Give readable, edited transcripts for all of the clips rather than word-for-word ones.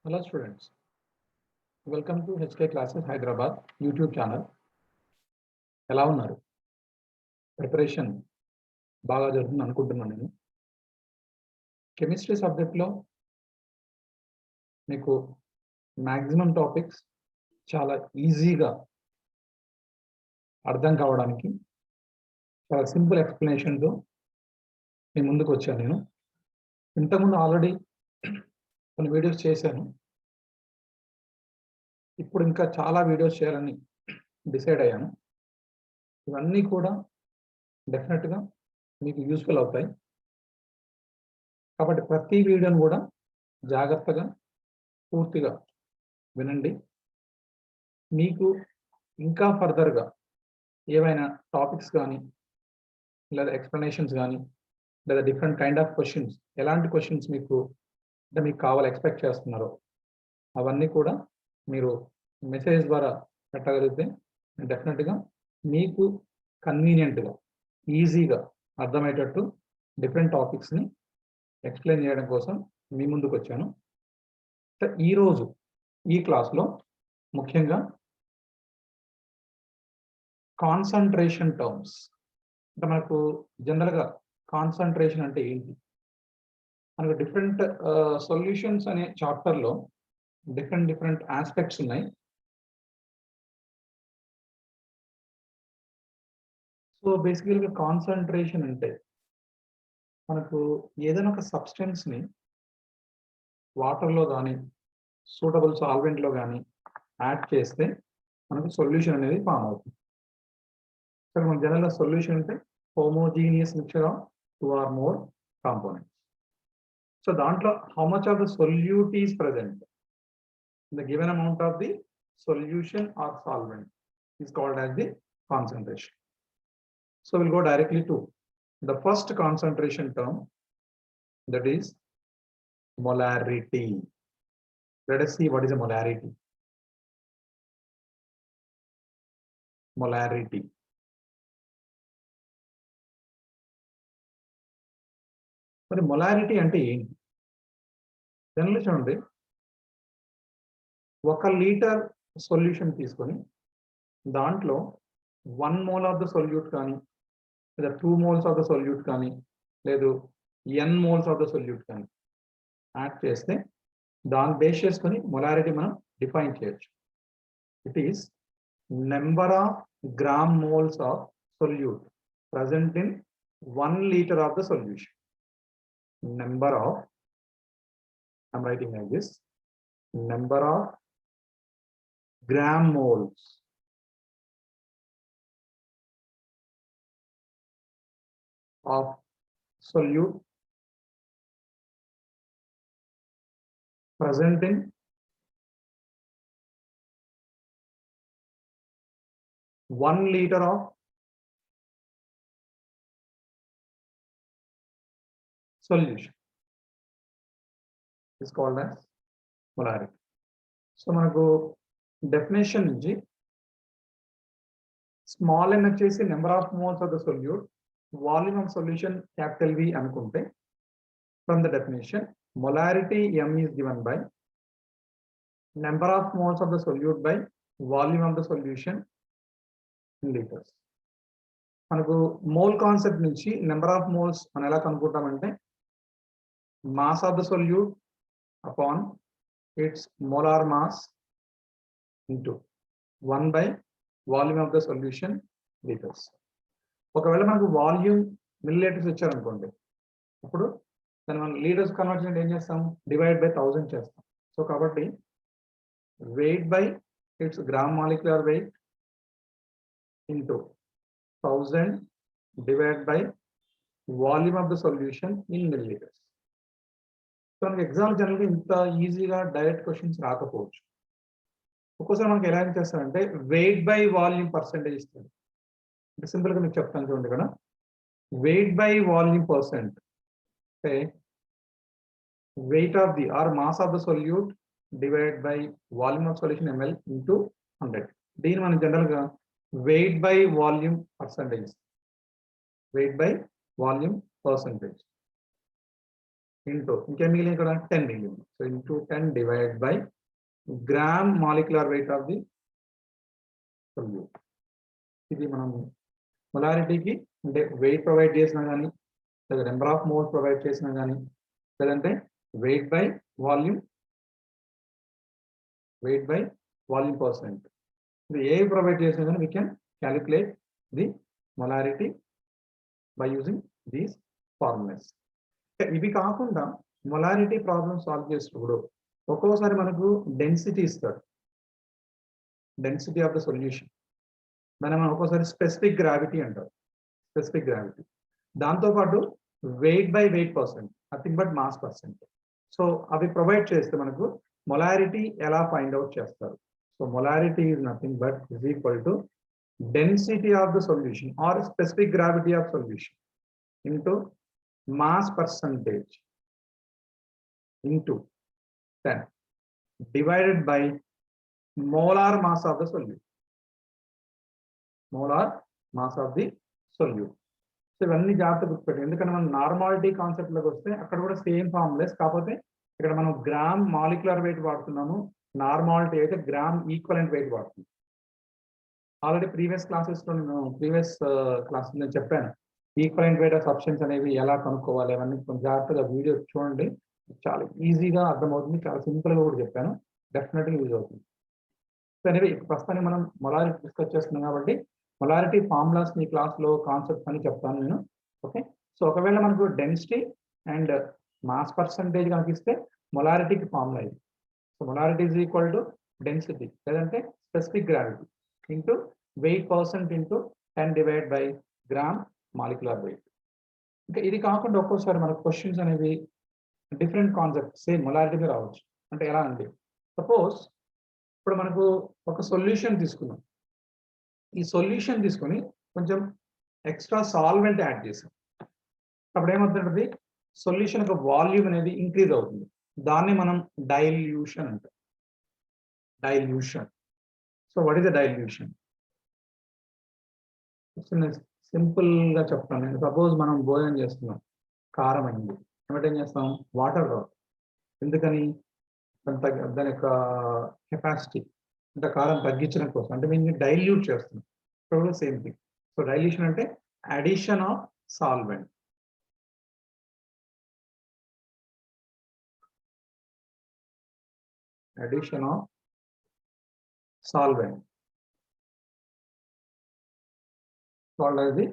Hello students, welcome to HK Classes Hyderabad YouTube channel. ఎలా ఉన్నారు? Preparation బాగా జరుగుతుంది అనుకుంటున్నాను నేను. కెమిస్ట్రీ సబ్జెక్ట్లో మీకు మ్యాక్సిమం టాపిక్స్ చాలా ఈజీగా అర్థం కావడానికి చాలా సింపుల్ ఎక్స్ప్లెనేషన్తో మీ ముందుకు వచ్చాను నేను. ఇంతకుముందు ఆల్రెడీ కొన్ని వీడియోస్ చేశాను. ఇప్పుడు ఇంకా చాలా వీడియోస్ చేయాలని డిసైడ్ అయ్యాను. ఇవన్నీ కూడా డెఫినెట్గా మీకు యూస్ఫుల్ అవుతాయి. కాబట్టి ప్రతి వీడియోను కూడా జాగ్రత్తగా పూర్తిగా వినండి. మీకు ఇంకా ఫర్దర్గా ఏవైనా టాపిక్స్ కానీ లేదా ఎక్స్ప్లెనేషన్స్ కానీ లేదా డిఫరెంట్ కైండ్ ఆఫ్ క్వశ్చన్స్, ఎలాంటి క్వశ్చన్స్ మీకు అంటే మీకు కావాలి ఎక్స్పెక్ట్ చేస్తున్నారో అవన్నీ కూడా మీరు మెసేజ్ ద్వారా పెట్టగలిగితే డెఫినెట్గా మీకు కన్వీనియంట్గా ఈజీగా అర్థమయ్యేటట్టు డిఫరెంట్ టాపిక్స్ని ఎక్స్ప్లెయిన్ చేయడం కోసం మీ ముందుకు వచ్చాను. ఈరోజు ఈ క్లాస్లో ముఖ్యంగా కాన్సంట్రేషన్ టర్మ్స్ అంటే మనకు జనరల్గా కాన్సంట్రేషన్ అంటే ఏంటి, మనకు డిఫరెంట్ సొల్యూషన్స్ అనే చాప్టర్లో డిఫరెంట్ ఆస్పెక్ట్స్ ఉన్నాయి. సో బేసికల్గా కాన్సంట్రేషన్ అంటే మనకు ఏదైనా ఒక సబ్స్టెన్స్ని వాటర్లో కానీ సూటబుల్ సాల్వెంట్లో కానీ యాడ్ చేస్తే మనకు సొల్యూషన్ అనేది ఫామ్ అవుతుంది. సరే, మన జనరల్గా సొల్యూషన్ అంటే homogeneous mixture of 2 or more components. So దాంట్లో how much of the solute is present in the given amount of the solution or solvent is called as the concentration. So we'll go directly to the first concentration term, that is molarity. Let us see what is a molarity. Molarity. మరి molarity అంటే ఏంటి? General చూడండి, 1 litre solution తీసుకొని దాంట్లో 1 mole of the solute కానీ లేదా 2 moles of the solute కానీ లేదు n moles of the solute కానీ యాడ్ చేస్తే దాన్ని బేస్ చేసుకొని మొలారిటీ మనం డిఫైన్ చేయొచ్చు. It is number of gram moles of solute present in 1 litre of the solution. Number of, I'm writing like this, number of gram moles of solute present in 1 liter of solution is called as molarity. So మనకు definition నుంచి small n వచ్చేసి number of moles of the solute, volume of solution capital V అనుకుంటే, from the definition molarity m is given by number of moles of the solute by volume of the solution in litres. మనకు mole concept నుంచి number of moles మనం ఎలా కనుక్కుంటామంటే mass of the solute upon its molar mass into 1 by volume of the solution liters. ఒకవేళ మనకు volume millilitres ఇచ్చారనుకోండి, అప్పుడు దాన్ని మనం లీటర్స్ కన్వర్ట్ చేయడం ఏం చేస్తాం, డివైడ్ బై 1000 చేస్తాం. సో కాబట్టి weight by it's gram molecular weight into 1000 divide by volume of the solution in millilitres. So మనకి ఎగ్జామ్ జనరల్గా ఇంత ఈజీగా డైరెక్ట్ క్వశ్చన్స్ రాకపోవచ్చు. ఒక్కోసారి మనకి ఎలా చేస్తారంటే వెయిట్ బై వాల్యూమ్ పర్సెంటేజ్ ఇస్తుంది. అంటే సింపుల్గా మీకు చెప్తాను చూడండి, ఇక్కడ వెయిట్ బై వాల్యూమ్ పర్సెంట్ అంటే weight of the or mass of the solute divide by volume of solution ml into 100. దీన్ని మనం జనరల్గా weight by volume percentage, weight by volume percentage into ఇంకేం మిగిలింది ఇక్కడ 10 మిగిలింది. So into 10 divide by gram molecular weight of the solute. ఇది మనం మొలారిటీకి అంటే వెయిట్ ప్రొవైడ్ చేసినా కానీ, లేదా నెంబర్ ఆఫ్ మోల్స్ ప్రొవైడ్ చేసినా కానీ, లేదంటే వెయిట్ బై వాల్యూమ్ పర్సెంట్, ఇది ఏ ప్రొవైడ్ చేసినా కానీ we can calculate the molarity by using these formulas. ఇవి కాకుండా మొలారిటీ ప్రాబ్లమ్ సాల్వ్ చేసినప్పుడు ఒక్కోసారి మనకు డెన్సిటీ ఇస్తాడు, డెన్సిటీ ఆఫ్ ద సొల్యూషన్. మనం ఒక్కోసారి స్పెసిఫిక్ గ్రావిటీ అంటారు, స్పెసిఫిక్ గ్రావిటీ. దాంతోపాటు weight by weight percent, nothing but mass percent. So అవి ప్రొవైడ్ చేస్తే మనకు మొలారిటీ ఎలా ఫైండ్ అవుట్ చేస్తారు. So molarity is nothing but is equal to density of the solution or specific gravity of solution into mass percentage into 10 divided by molar mass of the solute. Molar mass of the solute. So ఇవన్నీ జాగ్రత్త గుర్తుపెట్టి, ఎందుకంటే మనం normality concept లోకి వస్తే అక్కడ కూడా same formulas, కాకపోతే ఇక్కడ మనం గ్రామ్ మాలిక్యులర్ వెయిట్ వాడుతున్నాము, నార్మాలిటీ అయితే గ్రామ్ ఈక్వలెంట్ వెయిట్ వాడుతున్నాం. ఆల్రెడీ ప్రీవియస్ క్లాసెస్లో నేను చెప్పాను ఈక్వలెంట్ వెయిట్ ఆఫ్ సబ్స్టెన్స్ అనేవి ఎలా కనుక్కోవాలి, అవన్నీ కొంచెం జాగ్రత్తగా వీడియో చూడండి, చాలా ఈజీగా అర్థమవుతుంది, చాలా సింపుల్గా కూడా చెప్పాను, డెఫినెట్గా యూజ్ అవుతుంది. సో అనేది ప్రస్తుతానికి మనం మొలారిటీ డిస్కస్ చేస్తున్నాం కాబట్టి మొలారిటీ ఫార్ములాస్ ఈ క్లాస్లో కాన్సెప్ట్స్ అని చెప్తాను నేను. ఓకే, సో ఒకవేళ మనకు డెన్సిటీ అండ్ మాస్ పర్సంటేజ్ కనుక ఇస్తే మొలారిటీకి ఫార్ములా ఇది. So molarity is equal to density లేదంటే specific gravity into weight percent into 10 divide by gram molecular weight. ఇంకా ఇది కాకుండా ఒక్కోసారి మనకు క్వశ్చన్స్ అనేవి డిఫరెంట్ కాన్సెప్ట్ సేమ్ మొలారిటీగా రావచ్చు. అంటే ఎలా అండి, సపోజ్ ఇప్పుడు మనకు ఒక సొల్యూషన్ తీసుకున్నాం, ఈ సొల్యూషన్ తీసుకొని కొంచెం ఎక్స్ట్రా సాల్వెంట్ యాడ్ చేసాం, అప్పుడు ఏమవుతుంటుంది, సొల్యూషన్ యొక్క వాల్యూమ్ అనేది ఇంక్రీజ్ అవుతుంది, దాన్ని మనం డైల్యూషన్ అంటాం. Dilution. So what is the dilution? Simple గా చెప్తాను నేను. సపోజ్ మనం భోజనం చేస్తున్నాం, కారం అయింది, ఏం చేస్తాం, వాటర్ రావు. ఎందుకని? దాని యొక్క కెపాసిటీ అంటే కారం తగ్గించడం కోసం, అంటే మేము డైల్యూట్ చేస్తున్నాం. ఇప్పుడు సేమ్ థింగ్. సో డైల్యూషన్ అంటే addition of solvent. Addition of solvent అది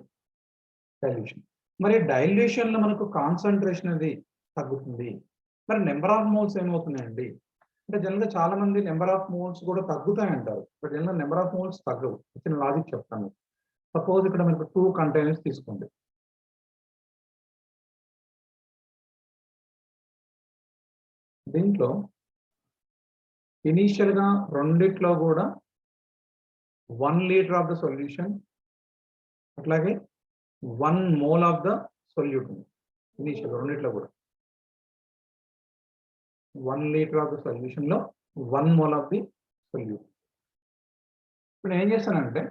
డైల్యూషన్. మరి డైల్యూషన్ లో మనకు కాన్సన్ట్రేషన్ అది తగ్గుతుంది, మరి నెంబర్ ఆఫ్ మోల్స్ ఏమవుతున్నాయండి అంటే జనరల్గా చాలా మంది నెంబర్ ఆఫ్ మోల్స్ కూడా తగ్గుతాయంటారు, but general number of moles తగ్గవు. చిన్న లాజిక్ చెప్తాను. సపోజ్ ఇక్కడ మనకు 2 కంటైనర్స్ తీసుకోండి, దీంట్లో ఇనీషియల్ గా రెండిట్లో కూడా 1 లీటర్ ఆఫ్ ద సొల్యూషన్, అట్లాగే 1 మోల్ ఆఫ్ ద సొల్యూట్ ఉంది. ఇనీషియల్ రెండిట్లో కూడా 1 లీటర్ ఆఫ్ ద సొల్యూషన్ లో 1 మోల్ ఆఫ్ ది సొల్యూట్. ఇప్పుడు నేను ఏం చేస్తానంటే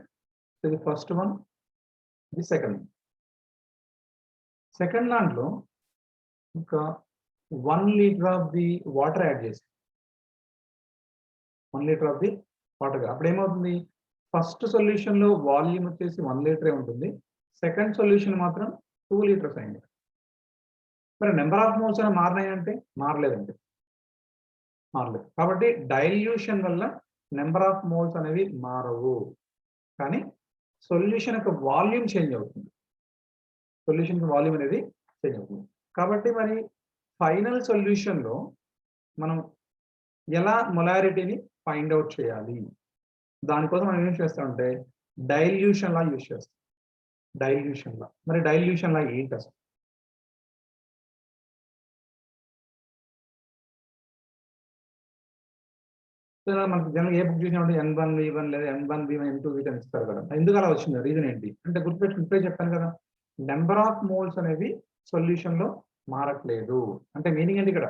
ఇది ఫస్ట్ వన్, ఇది సెకండ్ దాంట్లో ఇంకా 1 litre of the water add చేసి 1 లీటర్ ఆఫ్ ది వాటర్. అప్పుడు ఏమవుతుంది, ఫస్ట్ సొల్యూషన్ లో వాల్యూమ్ వచ్చేసి 1 లీటరే ఉంటుంది, సెకండ్ సొల్యూషన్ మాత్రం 2 లీటర్స్ అయింది. మరి నెంబర్ ఆఫ్ మోల్స్ అని మారినాయంటే మారలేదండి, మారలేదు. కాబట్టి డైల్యూషన్ వల్ల నెంబర్ ఆఫ్ మోల్స్ అనేవి మారవు, కానీ సొల్యూషన్ యొక్క వాల్యూమ్ చేంజ్ అవుతుంది. సొల్యూషన్ వాల్యూమ్ అనేది చేంజ్ అవుతుంది. కాబట్టి మరి ఫైనల్ సొల్యూషన్ లో మనం ఎలా మొలారిటీని ఫైండ్ అవుట్ చేయాలి, దానికోసం మనం ఏం చేస్తామంటే డైల్యూషన్ లా యూజ్ చేస్తాం. డైల్యూషన్ లా, మరి డైల్యూషన్ లా ఏంటి అసలు? మనకి జనరల్ ఏ బుక్ చూసినప్పుడు N1 V1 లేదా N1 V1 N2 V2 ఇస్తారు కదా, ఎందుకు అలా వచ్చింది, రీజన్ ఏంటి అంటే గుర్తుపెట్టుకుని ఇప్పుడే చెప్పాను కదా, నెంబర్ ఆఫ్ మోల్స్ అనేవి సొల్యూషన్ లో మారట్లేదు. అంటే మీనింగ్ ఏంటి ఇక్కడ,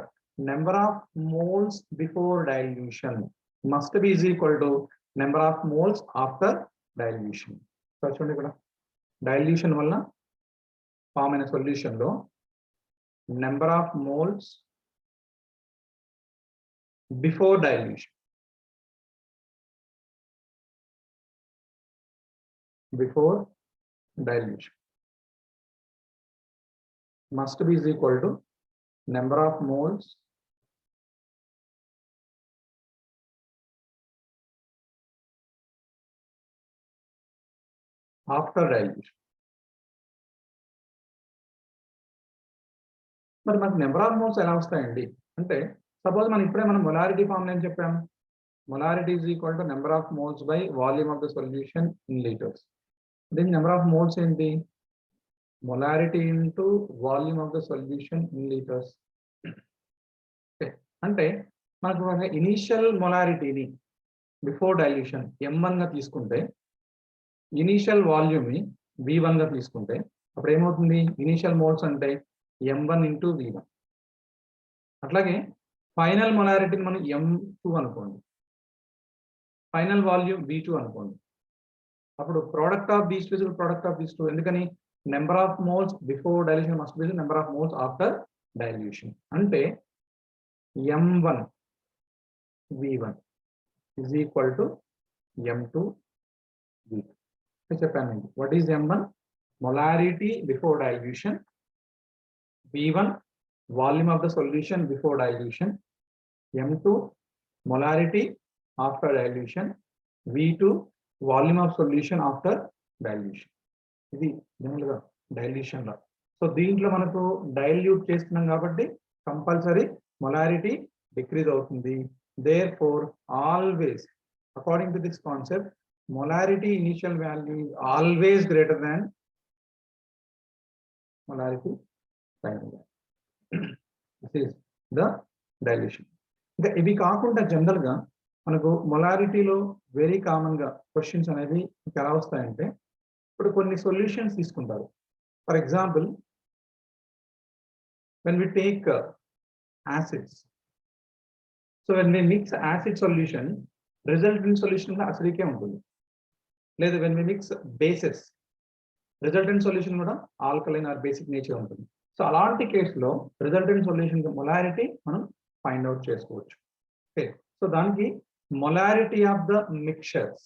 number of moles before dilution must B is equal to number of moles after dilution. చూడండి ఇక్కడ డైల్యూషన్ వల్ల ఫామ్ అయిన సొల్యూషన్ లో number of moles before dilution. Before dilution must be is equal to number of moles after dilution. మరి మనకు number of moles ఎలా వస్తాయండి అంటే సపోజ్ మనం ఇప్పుడే మనం మొలారిటీ ఫార్ములా ఏం చెప్పాము molarity is equal to number of moles by volume of the solution in litres దీని నెంబర్ ఆఫ్ మోల్స్ ఏంటి molarity into volume of the solution in litres అంటే మనకు ఒక ఇనీషియల్ మొలారిటీని బిఫోర్ డైల్యూషన్ M1 గా తీసుకుంటే initial వాల్యూమ్ని V1 గా తీసుకుంటే అప్పుడు ఏమవుతుంది ఇనీషియల్ మోల్స్ అంటే M1 ఇంటూ V1 అట్లాగే ఫైనల్ మొలారిటీని మనం M2 అనుకోండి ఫైనల్ వాల్యూమ్ V2 అనుకోండి అప్పుడు product of these two product of these two ఎందుకని number of moles before dilution must be number of moles after dilution అంటే M1 V1 is equal to M2 V2 చెప్పాను what is M1 molarity before dilution V1 volume of the solution before dilution M2 molarity after dilution V2 volume of solution after dilution ఇది జనరల్గా dilution లా so దీంట్లో మనకు dilute చేస్తున్నాం కాబట్టి compulsory molarity decrease అవుతుంది therefore always according to this concept molarity initial value is always greater than molarity final value. This is the dilution. ఇంకా ఇవి కాకుండా జనరల్ గా మనకు మొలారిటీలో వెరీ కామన్ గా క్వశ్చన్స్ అనేవి ఎలా వస్తాయంటే ఇప్పుడు కొన్ని సొల్యూషన్స్ తీసుకుంటారు for example when we take acids so when we mix acid solution resultant solution కూడా అసిడికే ఉంటుంది లేదా when we mix bases resultant solution కూడా ఆల్కలైన్ ఆర్ బేసిక్ నేచర్ ఉంటుంది సో అలాంటి కేసులో రిజల్టెంట్ సొల్యూషన్ మొలారిటీ మనం ఫైండ్ అవుట్ చేసుకోవచ్చు ఓకే సో దానికి molarity of the mixtures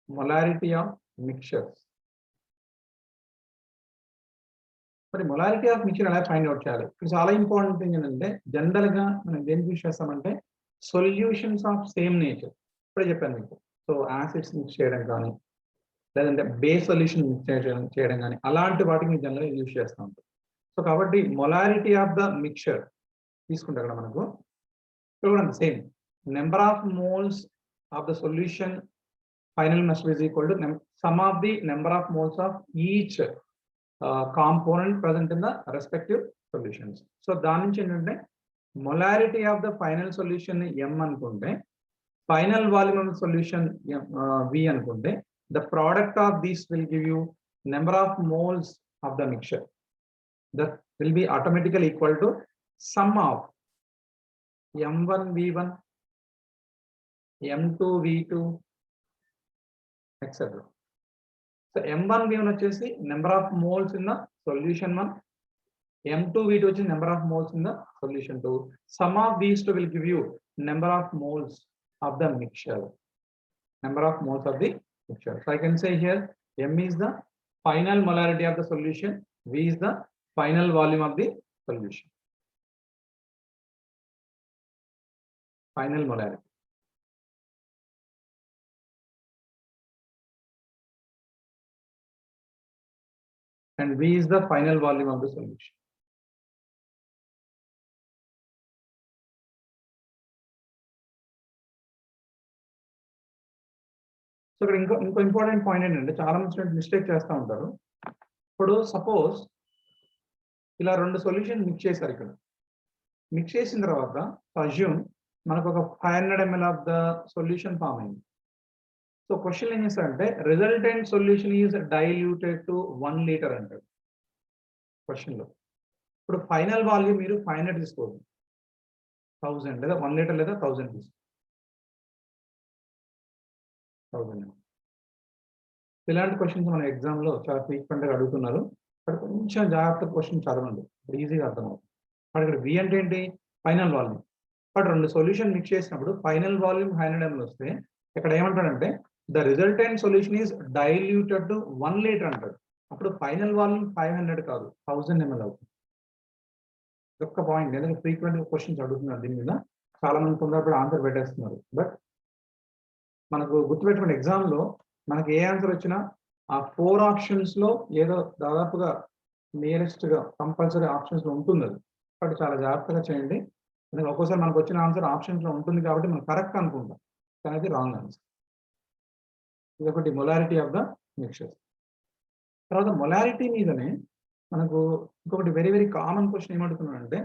molarity of mixtures మరి మొలారిటీ ఆఫ్ మిక్చర్ ఎలా ఫైండ్ అవుట్ చేయాలి ఇక్కడ చాలా ఇంపార్టెంట్ థింగ్ ఏంటంటే జనరల్ గా మనం దేని యూజ్ చేస్తామంటే సొల్యూషన్స్ ఆఫ్ సేమ్ నేచర్ ఇప్పుడే చెప్పాను మీకు సో యాసిడ్స్ మిక్స్ చేయడం కానీ లేదంటే బేస్ సొల్యూషన్ మిక్స్ చేయడం కానీ అలాంటి వాటికి మీరు జనరల్గా యూజ్ చేస్తూ ఉంటాం సో కాబట్టి మొలారిటీ ఆఫ్ ద మిక్చర్ తీసుకుంటే అక్కడ మనకు ఇక్కడ కూడా same number of moles of the solution final must be equal to some of the number of moles of each component present in the respective solutions. So దాని నుంచి ఏంటంటే molarity of the final solution M అనుకుంటే final volume of solution V అనుకుంటే the product of these will give you number of moles of the mixture that will be automatically equal to sum of M1 V1 M2 V2 etc. So M1 V1 వచ్చేసి number of moles in the solution 1 M2 V2 వచ్చేసి number of moles in the solution 2 sum of these two will give you number of moles of the mixture number of moles of the mixture so I can say here M is the final molarity of the solution V is the final volume of the solution final molarity and V is the final volume of the solution. So ఇక్కడ ఇంకో important point ఏంటంటే చాలా మంది students mistake చేస్తూ ఉంటారు ఇప్పుడు suppose ఇలా రెండు సొల్యూషన్ మిక్స్ చేశారు ఇక్కడ మిక్స్ చేసిన తర్వాత అజ్యూమ్ మనకు ఒక 500 ml of the solution form అయింది సో క్వశ్చన్ ఏం చేస్తారంటే resultant solution is diluted to 1 litre అంటారు క్వశ్చన్లో ఇప్పుడు ఫైనల్ వాల్యూమ్ మీరు 500 తీసుకోండి 1000 లేదా 1 లీటర్ లేదా 1000 తీసుకోండి 1000. ఇలాంటి క్వశ్చన్స్ మన ఎగ్జామ్ లో చాలా ఫ్రీక్వెంట్ గా అడుగుతున్నారు. అక్కడ కొంచెం జాగ్రత్త క్వశ్చన్ చదవండి, ఈజీగా అర్థమవుతుంది. అక్కడ వి అంటే ఏంటి, ఫైనల్ వాల్యూమ్. బట్ రెండు సొల్యూషన్ మిక్స్ చేసినప్పుడు ఫైనల్ వాల్యూమ్ 100 ml వస్తే ఇక్కడ ఏమంటాడంటే the resultant solution is diluted to 1 litre అంటాడు. అప్పుడు ఫైనల్ వాల్యూమ్ 500 కాదు 1000 ml అవుతుంది. ఒక్క పాయింట్, ఎందుకంటే ఫ్రీక్వెంట్ గా క్వశ్చన్స్ అడుగుతున్నారు దీని మీద, చాలా మంది తొందరపడి ఆన్సర్ పెట్టేస్తున్నారు. బట్ మనకు గుర్తుపెట్టుకున్న ఎగ్జామ్ లో మనకి ఏ ఆన్సర్ వచ్చినా ఆ 4 ఆప్షన్స్ లో ఏదో దాదాపుగా నియరెస్ట్ గా కంపల్సరీ ఆప్షన్స్ లో ఉంటుంది అది. బట్ చాలా జాగ్రత్తగా చేయండి, ఎందుకంటే ఒక్కోసారి మనకు వచ్చిన ఆన్సర్ ఆప్షన్స్ లో ఉంటుంది కాబట్టి మనం కరెక్ట్ అనుకుంటాం, కానీ అది రాంగ్ ఆన్సర్. ఇది ఒకటి మొలారిటీ ఆఫ్ ద మిక్చర్. తర్వాత మొలారిటీ మీదనే మనకు ఇంకొకటి వెరీ వెరీ కామన్ క్వశ్చన్ ఏమంటున్నాడంటే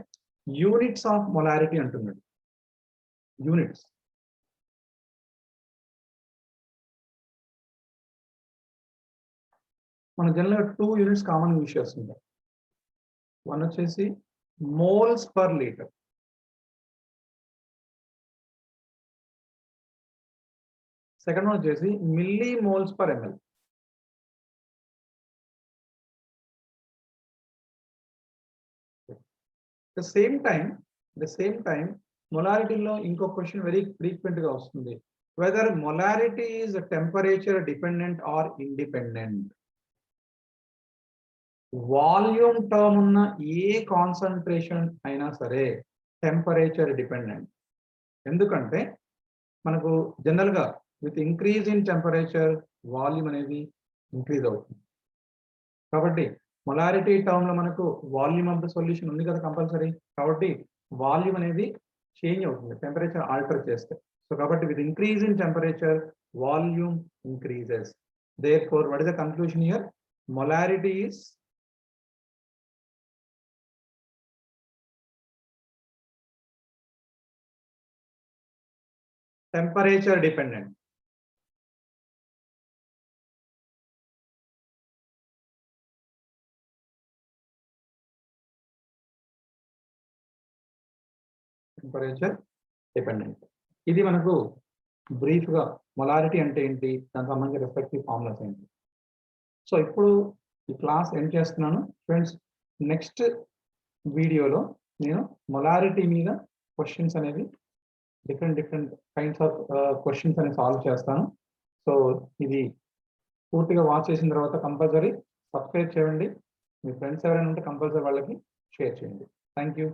యూనిట్స్ ఆఫ్ మొలారిటీ అంటున్నాడు. యూనిట్స్ మన జనరల్గా 2 యూనిట్స్ కామన్ యూజ్ చేస్తుంటాం. వన్ వచ్చేసి moles per litre, second one వచ్చేసి milli moles per ML. The same time మొలారిటీలో ఇంకో క్వశ్చన్ వెరీ ఫ్రీక్వెంట్ గా వస్తుంది, whether molarity is temperature dependent or independent. Volume term ఉన్న ఏ కాన్సన్ట్రేషన్ అయినా సరే టెంపరేచర్ డిపెండెంట్. ఎందుకంటే మనకు జనరల్ గా with increase in temperature volume అనేది ఇంక్రీజ్ అవుతుంది. కాబట్టి మొలారిటీ టర్మ్ లో మనకు వాల్యూమ్ ఆఫ్ ద సొల్యూషన్ ఉంది కదా కంపల్సరీ, కాబట్టి వాల్యూమ్ అనేది చేంజ్ అవుతుంది టెంపరేచర్ ఆల్టర్ చేస్తే. సో కాబట్టి with increase in temperature volume increases. Therefore what is the conclusion here, molarity is temperature dependent. Temperature dependent. ఇది మనకు బ్రీఫ్ గా మొలారిటీ అంటే ఏంటి, దానికి సంబంధించిన రెస్పెక్టివ్ ఫార్ములాస్ ఏంటి. సో ఇప్పుడు ఈ క్లాస్ ఎండ్ చేస్తున్నాను ఫ్రెండ్స్. నెక్స్ట్ వీడియోలో నేను మొలారిటీ మీద క్వశ్చన్స్ అనేవి డిఫరెంట్ కైండ్స్ ఆఫ్ క్వశ్చన్స్ అనేవి సాల్వ్ చేస్తాను. సో ఇది పూర్తిగా వాచ్ చేసిన తర్వాత కంపల్సరీ సబ్స్క్రైబ్ చేయండి, మీ ఫ్రెండ్స్ ఎవరైనా ఉంటే కంపల్సరీ వాళ్ళకి షేర్ చేయండి. Thank you.